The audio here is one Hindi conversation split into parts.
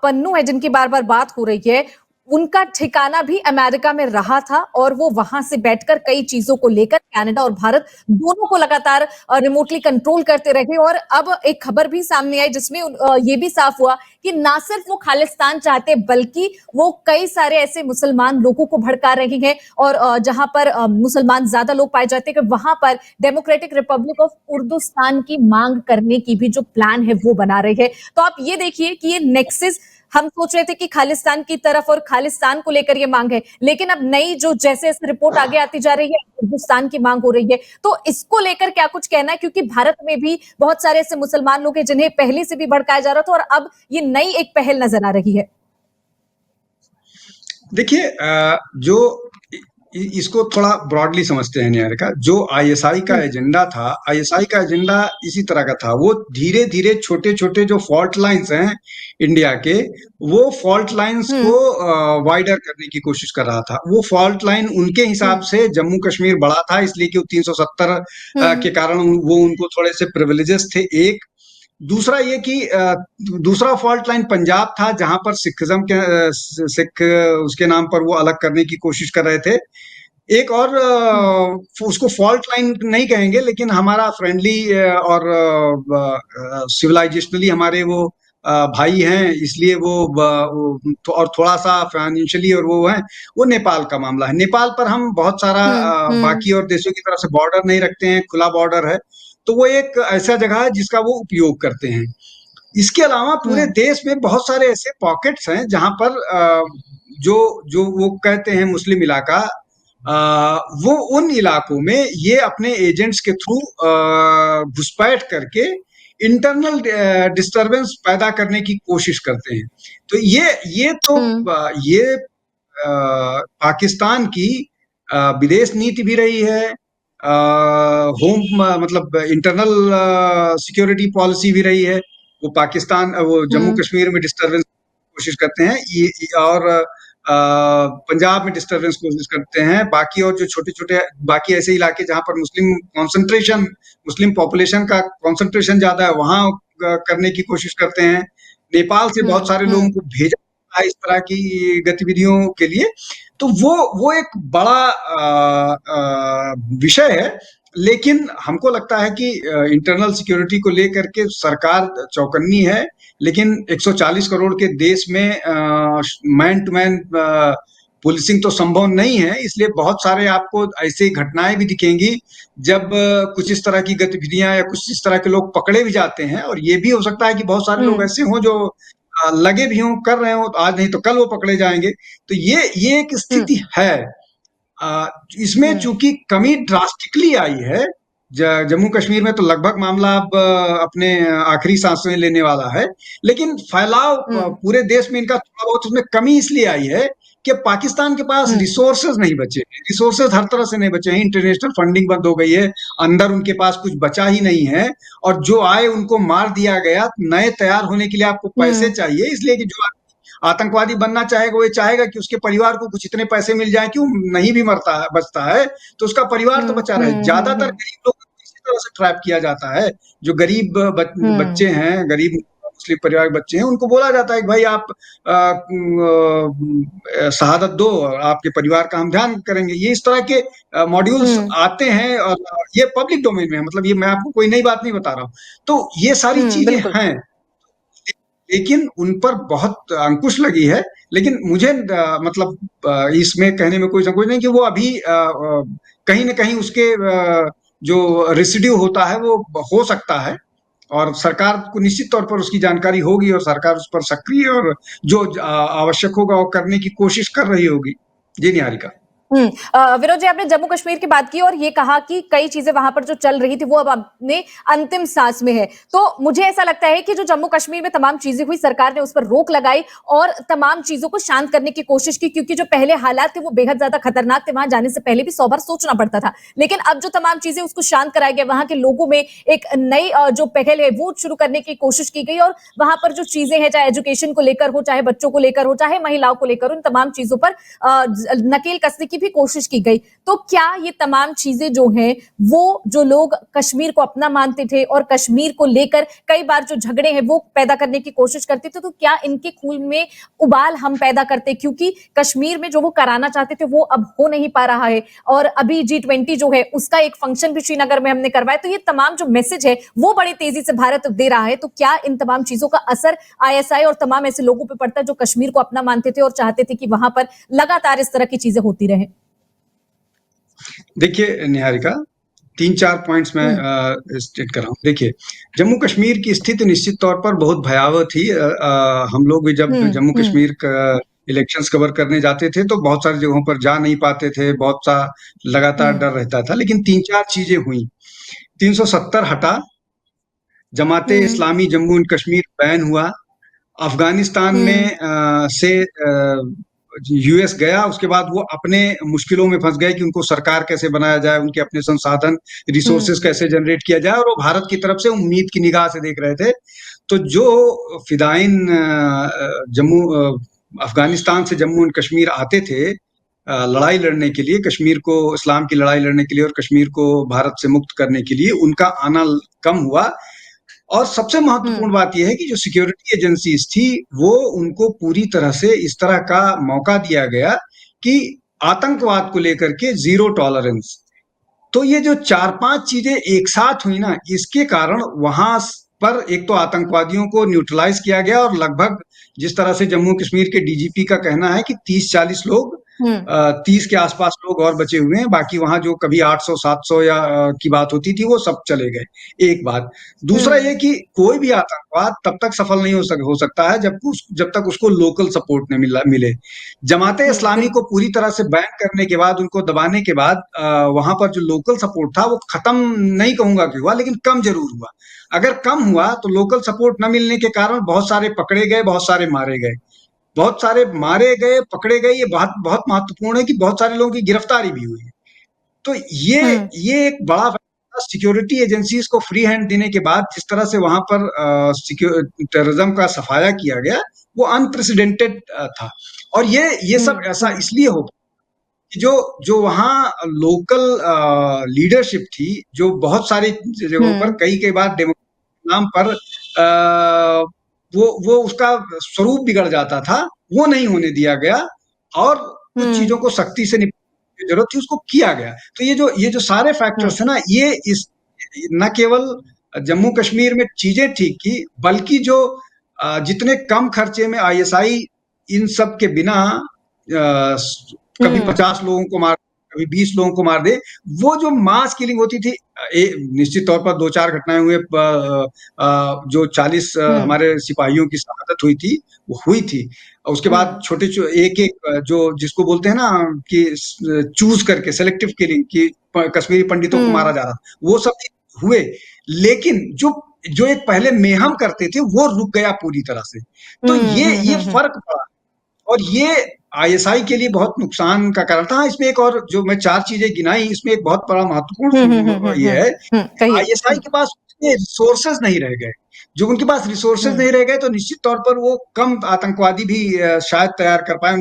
पन्नू है जिनकी बार बार बात हो रही है, उनका ठिकाना भी अमेरिका में रहा था और वो वहां से बैठकर कई चीजों को लेकर कनाडा और भारत दोनों को लगातार रिमोटली कंट्रोल करते रहे। और अब एक खबर भी सामने आई जिसमें ये भी साफ हुआ कि ना सिर्फ वो खालिस्तान चाहते बल्कि वो कई सारे ऐसे मुसलमान लोगों को भड़का रहे हैं और जहां पर मुसलमान ज्यादा लोग पाए जाते हैं कि वहां पर डेमोक्रेटिक रिपब्लिक ऑफ उर्दुस्तान की मांग करने की भी जो प्लान है वो बना रहे हैं। तो आप ये देखिए कि ये नेक्सस, हम सोच रहे थे कि खालिस्तान की तरफ और खालिस्तान को लेकर ये मांग है, लेकिन अब नई जो जैसे जैसे रिपोर्ट आगे आती जा रही है हिंदुस्तान की मांग हो रही है। तो इसको लेकर क्या कुछ कहना है, क्योंकि भारत में भी बहुत सारे ऐसे मुसलमान लोग हैं जिन्हें पहले से भी भड़काया जा रहा था और अब ये नई एक पहल नजर आ रही है। देखिए, जो इसको थोड़ा ब्रॉडली समझते हैं निहारिका, जो आईएसआई का एजेंडा था, आईएसआई का एजेंडा इसी तरह का था। वो धीरे धीरे छोटे छोटे जो फॉल्ट लाइंस हैं इंडिया के, वो फॉल्ट लाइंस को वाइडर करने की कोशिश कर रहा था। वो फॉल्ट लाइन उनके हिसाब से जम्मू कश्मीर बड़ा था, इसलिए कि 370 के कारण वो उनको थोड़े से प्रिविलेजेस थे। एक दूसरा ये कि दूसरा फॉल्ट लाइन पंजाब था, जहां पर सिखिज्म के सिख उसके नाम पर वो अलग करने की कोशिश कर रहे थे। एक और उसको फॉल्ट लाइन नहीं कहेंगे, लेकिन हमारा फ्रेंडली और सिविलाइजेशनली हमारे वो भाई हैं, इसलिए वो और थोड़ा सा फाइनेंशियली और वो है, वो नेपाल का मामला है। नेपाल पर हम बहुत सारा बाकी और देशों की तरह से बॉर्डर नहीं रखते हैं, खुला बॉर्डर है, तो वो एक ऐसा जगह है जिसका वो उपयोग करते हैं। इसके अलावा पूरे देश में बहुत सारे ऐसे पॉकेट्स हैं जहां पर जो जो वो कहते हैं मुस्लिम इलाका, वो उन इलाकों में ये अपने एजेंट्स के थ्रू घुसपैठ करके इंटरनल डिस्टरबेंस पैदा करने की कोशिश करते हैं। तो ये पाकिस्तान की विदेश नीति भी रही है, होम मतलब इंटरनल सिक्योरिटी पॉलिसी भी रही है। वो पाकिस्तान वो जम्मू कश्मीर में डिस्टरबेंस कोशिश करते हैं और पंजाब में डिस्टरबेंस कोशिश करते हैं। बाकी और जो छोटे छोटे बाकी ऐसे इलाके जहां पर मुस्लिम पॉपुलेशन का कॉन्सेंट्रेशन ज्यादा है, वहां करने की कोशिश करते हैं। नेपाल से बहुत सारे लोगों को भेजा है इस तरह की गतिविधियों के लिए। तो वो एक बड़ा विषय है, लेकिन हमको लगता है कि इंटरनल सिक्योरिटी को लेकर के सरकार चौकन्नी है, लेकिन 140 करोड़ के देश में मैन टू मैन पुलिसिंग तो संभव नहीं है। इसलिए बहुत सारे आपको ऐसी घटनाएं भी दिखेंगी जब कुछ इस तरह की गतिविधियां या कुछ इस तरह के लोग पकड़े भी जाते हैं। और ये भी हो सकता है कि बहुत सारे लोग ऐसे हों जो लगे भी हों, कर रहे हो, तो आज नहीं तो कल वो पकड़े जाएंगे। तो ये एक स्थिति है। इसमें चूंकि कमी ड्रास्टिकली आई है, जम्मू कश्मीर में तो लगभग मामला अब अपने आखिरी सांसें लेने वाला है, लेकिन फैलाव पूरे देश में इनका थोड़ा बहुत उसमें कमी इसलिए आई है कि पाकिस्तान के पास रिसोर्सेज नहीं बचे। रिसोर्सेज हर तरह से नहीं बचे हैं, इंटरनेशनल फंडिंग बंद हो गई है, अंदर उनके पास कुछ बचा ही नहीं है, और जो आए उनको मार दिया गया। नए तैयार होने के लिए आपको पैसे चाहिए, इसलिए कि जो आतंकवादी बनना चाहेगा वो ये चाहेगा कि उसके परिवार को कुछ इतने पैसे मिल जाए कि वो नहीं भी बचता है तो उसका परिवार तो बचा रहे। ज्यादातर गरीब लोगों को इसी तरह से ट्रैप किया जाता है। जो गरीब बच्चे हैं, गरीब मुस्लिम परिवार के बच्चे हैं, उनको बोला जाता है कि भाई आप शहादत दो, आपके परिवार का हम ध्यान करेंगे। ये इस तरह के मॉड्यूल्स आते हैं और ये पब्लिक डोमेन में है, मतलब ये मैं आपको कोई नई बात नहीं बता रहा हूँ। तो ये सारी चीजें हैं, लेकिन उन पर बहुत अंकुश लगी है। लेकिन मुझे मतलब इसमें कहने में कोई संकोच नहीं कि वो अभी कहीं न कहीं उसके जो रेसिड्यू होता है वो हो सकता है, और सरकार को निश्चित तौर पर उसकी जानकारी होगी और सरकार उस पर सक्रिय और जो आवश्यक होगा वो करने की कोशिश कर रही होगी। जी निहारिका। विनोद जी, आपने जम्मू कश्मीर की बात की और ये कहा कि कई चीजें वहां पर जो चल रही थी वो अब अपने अंतिम सांस में है। तो मुझे ऐसा लगता है कि जो जम्मू कश्मीर में तमाम चीजें हुई, सरकार ने उस पर रोक लगाई और तमाम चीजों को शांत करने की कोशिश की, क्योंकि जो पहले हालात थे वो बेहद ज्यादा खतरनाक थे। वहां जाने से पहले भी 100 बार सोचना पड़ता था, लेकिन अब जो तमाम चीजें उसको शांत कराया गया, वहां के लोगों में एक नई जो पहल है वो शुरू करने की कोशिश की गई। और वहां पर जो चीजें हैं, चाहे एजुकेशन को लेकर हो, चाहे बच्चों को लेकर हो, चाहे महिलाओं को लेकर, उन तमाम चीजों पर नकेल कसने की की भी कोशिश की गई। तो क्या ये तमाम चीजें जो हैं वो जो लोग कश्मीर को अपना मानते थे और कश्मीर को लेकर कई बार जो झगड़े हैं वो पैदा करने की कोशिश करते थे, तो क्या इनके खून में उबाल हम पैदा करते, क्योंकि कश्मीर में जो वो कराना चाहते थे वो अब हो नहीं पा रहा है। और अभी G20 जो है उसका एक फंक्शन भी श्रीनगर में हमने करवाया। तो ये तमाम जो मैसेज है वो बड़ी तेजी से भारत दे रहा है। तो क्या इन तमाम चीजों का असर ISI और तमाम ऐसे लोगों पर पड़ता है जो कश्मीर को अपना मानते थे और चाहते थे कि वहां पर लगातार इस तरह की चीजें होती रहे? देखिए निहारिका, 3-4 पॉइंट्स मैं स्टेट कर रहा हूँ। देखिए, जम्मू कश्मीर की स्थिति निश्चित तौर पर बहुत भयावह थी। हम लोग भी जब जम्मू कश्मीर का इलेक्शंस कवर करने जाते थे तो बहुत सारी जगहों पर जा नहीं पाते थे, बहुत सा लगातार डर रहता था। लेकिन 3-4 चीजें हुई। 370 हटा, जमाते इस्लामी जम्मू एंड कश्मीर बैन हुआ, अफगानिस्तान में से यूएस गया, उसके बाद वो अपने मुश्किलों में फंस गए कि उनको सरकार कैसे बनाया जाए, उनके अपने संसाधन रिसोर्सेज कैसे जनरेट किया जाए, और वो भारत की तरफ से उम्मीद की निगाह से देख रहे थे। तो जो फिदाइन जम्मू अफगानिस्तान से जम्मू एंड कश्मीर आते थे लड़ाई लड़ने के लिए, कश्मीर को इस्लाम की लड़ाई लड़ने के लिए और कश्मीर को भारत से मुक्त करने के लिए, उनका आना कम हुआ। और सबसे महत्वपूर्ण बात यह है कि जो सिक्योरिटी एजेंसीज थी वो उनको पूरी तरह से इस तरह का मौका दिया गया कि आतंकवाद को लेकर के जीरो टॉलरेंस। तो ये जो 4-5 चीजें एक साथ हुई ना, इसके कारण वहां पर एक तो आतंकवादियों को न्यूट्रलाइज किया गया, और लगभग जिस तरह से जम्मू कश्मीर के डीजीपी का कहना है कि 30-40 लोग 30 के आसपास लोग और बचे हुए हैं, बाकी वहां जो कभी 800-700 या की बात होती थी वो सब चले गए। एक बात। दूसरा ये कि कोई भी आतंकवाद तब तक सफल नहीं हो सकता है जब तक उसको लोकल सपोर्ट नहीं मिले। जमाते इस्लामी को पूरी तरह से बैन करने के बाद, उनको दबाने के बाद वहां पर जो लोकल सपोर्ट था वो खत्म नहीं कहूंगा कि हुआ, लेकिन कम जरूर हुआ। अगर कम हुआ तो लोकल सपोर्ट न मिलने के कारण बहुत सारे पकड़े गए, बहुत सारे मारे गए। बहुत सारे मारे गए, पकड़े गए, ये बहुत बहुत महत्वपूर्ण है कि बहुत सारे लोगों की गिरफ्तारी भी हुई है। तो ये एक बड़ा सिक्योरिटी एजेंसीज को फ्री हैंड देने के बाद जिस तरह से वहां पर टेररिज्म का सफाया किया गया, वो अनप्रेसिडेंटेड था। और ये सब ऐसा इसलिए हो कि जो जो वहाँ लोकल लीडरशिप थी, जो बहुत सारी जगहों पर कई बार डेमोक्रेसी नाम पर वो उसका स्वरूप बिगड़ जाता था, वो नहीं होने दिया गया, और कुछ चीजों को सख्ती से निपटाने की जरूरत थी, उसको किया गया। तो ये जो सारे फैक्टर्स है ना, ये इस न केवल जम्मू कश्मीर में चीजें ठीक की, बल्कि जो जितने कम खर्चे में ISI इन सब के बिना कभी 50 लोगों को मार, कभी 20 लोगों को मार दे, वो जो मास किलिंग होती थी, निश्चित तौर पर 2-4 घटनाएं हुए, जो 40 हमारे सिपाहियों की शहादत हुई थी, वो हुई थी। उसके बाद छोटे एक जो जिसको बोलते हैं ना कि चूज करके सेलेक्टिव किलिंग, कि कश्मीरी पंडितों को मारा जा रहा, वो सब हुए। लेकिन जो एक पहले मेहम करते थे वो रुक गया पूरी तरह से। तो ये फर्क पड़ा, और ये ISI के लिए बहुत नुकसान का कारण था। इसमें एक और जो मैं 4 चीजें गिनाई, इसमें एक बहुत बड़ा महत्वपूर्ण ये है, ISI के पास रिसोर्सेज नहीं रह गए। जो उनके पास रिसोर्सेज नहीं रह गए तो निश्चित तौर पर वो कम आतंकवादी भी शायद तैयार कर पाए।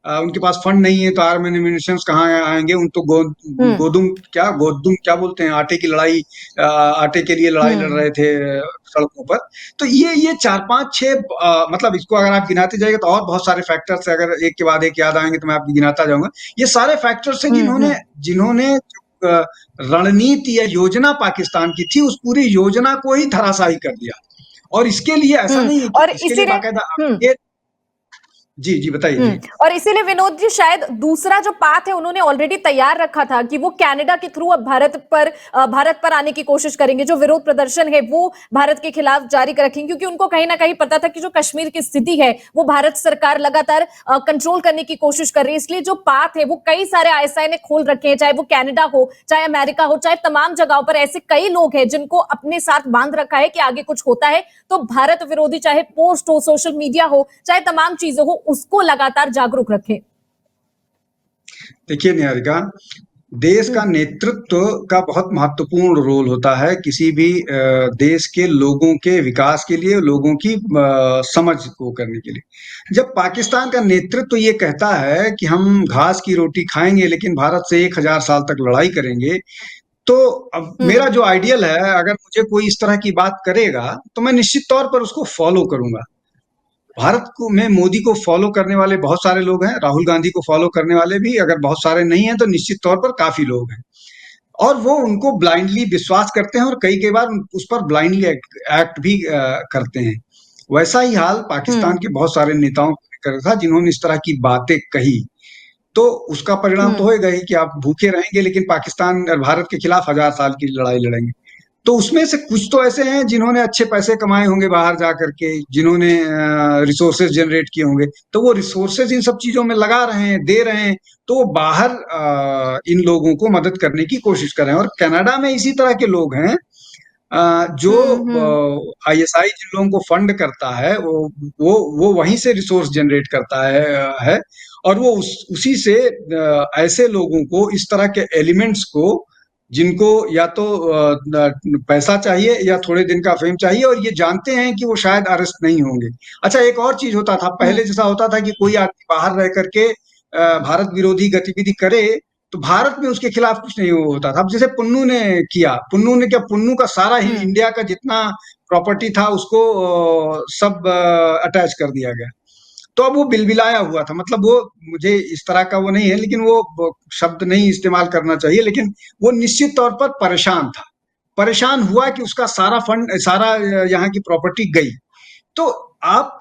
उनके पास फंड नहीं है तो आर्म एम्यूनिशंस कहाँ आएंगे? उन तो गोदुम क्या बोलते हैं, आटे की लड़ाई, आटे के लिए लड़ाई लड़ रहे थे सड़कों पर। तो ये 4-5-6 मतलब इसको अगर आप गिनाते जाएंगे तो और बहुत सारे फैक्टर्स, अगर एक के बाद एक याद आएंगे तो मैं आपको गिनाता जाऊंगा। ये सारे फैक्टर्स हैं जिन्होंने रणनीति या योजना पाकिस्तान की थी, उस पूरी योजना को ही धराशायी कर दिया। और इसके लिए ऐसा नहीं है और कि इसके लिए बाकायदा जी बताइए जी। और इसीलिए विनोद जी शायद दूसरा जो पाथ है उन्होंने ऑलरेडी तैयार रखा था कि वो कनाडा के थ्रू अब भारत पर आने की कोशिश करेंगे, जो विरोध प्रदर्शन है वो भारत के खिलाफ जारी रखेंगे, क्योंकि उनको कहीं ना कहीं पता था कि जो कश्मीर की स्थिति है वो भारत सरकार लगातार कंट्रोल करने की कोशिश कर रही है। इसलिए जो पाथ है वो कई सारे ISI ने खोल रखे हैं, चाहे वो कनाडा हो, चाहे अमेरिका हो, चाहे तमाम जगहों पर ऐसे कई लोग हैं जिनको अपने साथ बांध रखा है कि आगे कुछ होता है तो भारत विरोधी, चाहे पोस्ट हो, सोशल मीडिया हो, चाहे तमाम चीजें हो, उसको लगातार जागरूक रखें। देखिए निहारिका, देश का हुँ, नेतृत्व का बहुत महत्वपूर्ण रोल होता है किसी भी देश के लोगों के विकास के लिए, लोगों की समझ को करने के लिए। जब पाकिस्तान का नेतृत्व ये कहता है कि हम घास की रोटी खाएंगे लेकिन भारत से 1000 साल तक लड़ाई करेंगे, तो अब हुँ, मेरा जो आइडियल है, अगर मुझे कोई इस तरह की बात करेगा तो मैं निश्चित तौर पर उसको फॉलो करूंगा। भारत को में मोदी को फॉलो करने वाले बहुत सारे लोग हैं, राहुल गांधी को फॉलो करने वाले भी अगर बहुत सारे नहीं हैं तो निश्चित तौर पर काफी लोग हैं। और वो उनको ब्लाइंडली विश्वास करते हैं और कई बार उस पर ब्लाइंडली एक्ट भी करते हैं। वैसा ही हाल हुँ, पाकिस्तान के बहुत सारे नेताओं को लेकर था जिन्होंने इस तरह की बातें कही। तो उसका परिणाम तो हुँ, होएगा ही कि आप भूखे रहेंगे लेकिन पाकिस्तान और भारत के खिलाफ 1000 साल की लड़ाई लड़ेंगे। तो उसमें से कुछ तो ऐसे हैं जिन्होंने अच्छे पैसे कमाए होंगे बाहर जा करके, जिन्होंने रिसोर्सेज जनरेट किए होंगे, तो वो रिसोर्सेज इन सब चीजों में लगा रहे हैं, दे रहे हैं। तो वो बाहर इन लोगों को मदद करने की कोशिश कर रहे हैं। और कनाडा में इसी तरह के लोग हैं जो हुँ, हुँ, आईएसआई जिन लोगों को फंड करता है, वो वहीं से रिसोर्स जनरेट करता है। और वो उसी से ऐसे लोगों को, इस तरह के एलिमेंट्स को, जिनको या तो पैसा चाहिए या थोड़े दिन का फेम चाहिए और ये जानते हैं कि वो शायद अरेस्ट नहीं होंगे। अच्छा, एक और चीज होता था हुँ, पहले, जैसा होता था कि कोई आदमी बाहर रह करके भारत विरोधी गतिविधि करे तो भारत में उसके खिलाफ कुछ नहीं होता था। अब जैसे पुन्नू ने किया, पुन्नू ने क्या, पुन्नू का सारा ही हुँ, इंडिया का जितना प्रॉपर्टी था उसको सब अटैच कर दिया गया। तो अब वो बिलबिलाया हुआ था, मतलब वो, मुझे इस तरह का वो नहीं है, लेकिन वो शब्द नहीं इस्तेमाल करना चाहिए, लेकिन वो निश्चित तौर पर परेशान था। परेशान हुआ कि उसका सारा फंड, सारा यहाँ की प्रॉपर्टी गई। तो आप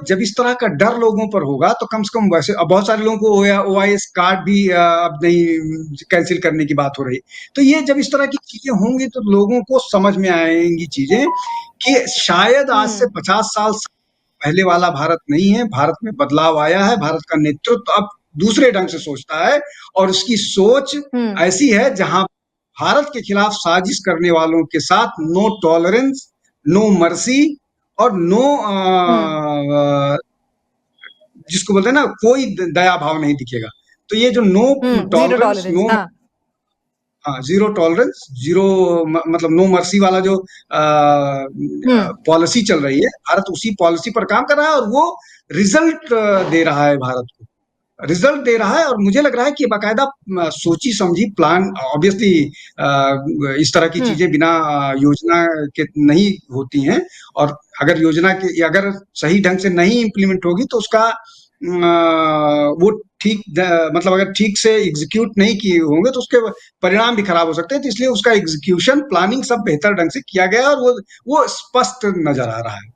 जब इस तरह का डर लोगों पर होगा तो कम से कम, वैसे अब बहुत सारे लोगों को ओआईएस कार्ड भी अब नहीं, कैंसिल करने की बात हो रही। तो ये जब इस तरह की चीजें होंगी तो लोगों को समझ में आएंगी चीजें कि शायद आज से हुँ, 50 साल पहले वाला भारत नहीं है। भारत में बदलाव आया है, भारत का नेतृत्व अब दूसरे ढंग से सोचता है और उसकी सोच हुँ, ऐसी है जहां भारत के खिलाफ साजिश करने वालों के साथ नो टॉलरेंस, नो मर्सी और नो हुँ, जिसको बोलते हैं ना, कोई दया भाव नहीं दिखेगा। तो ये जो नो हुँ, ज़ीरो टॉलरेंस, टॉलरेंस नो, हाँ, हाँ, जीरो टॉलरेंस, जीरो मतलब नो मर्सी वाला जो हुँ, पॉलिसी चल रही है, भारत उसी पॉलिसी पर काम कर रहा है और वो रिजल्ट दे रहा है भारत को। रिजल्ट दे रहा है और मुझे लग रहा है कि बाकायदा सोची समझी प्लान, ऑब्वियसली इस तरह की हुँ, चीजें बिना योजना के नहीं होती हैं। और अगर योजना के, अगर सही ढंग से नहीं इम्प्लीमेंट होगी तो उसका वो ठीक, मतलब अगर ठीक से एग्जीक्यूट नहीं किए होंगे तो उसके परिणाम भी खराब हो सकते हैं। तो इसलिए उसका एग्जीक्यूशन, प्लानिंग सब बेहतर ढंग से किया गया है और वो स्पष्ट नजर आ रहा है।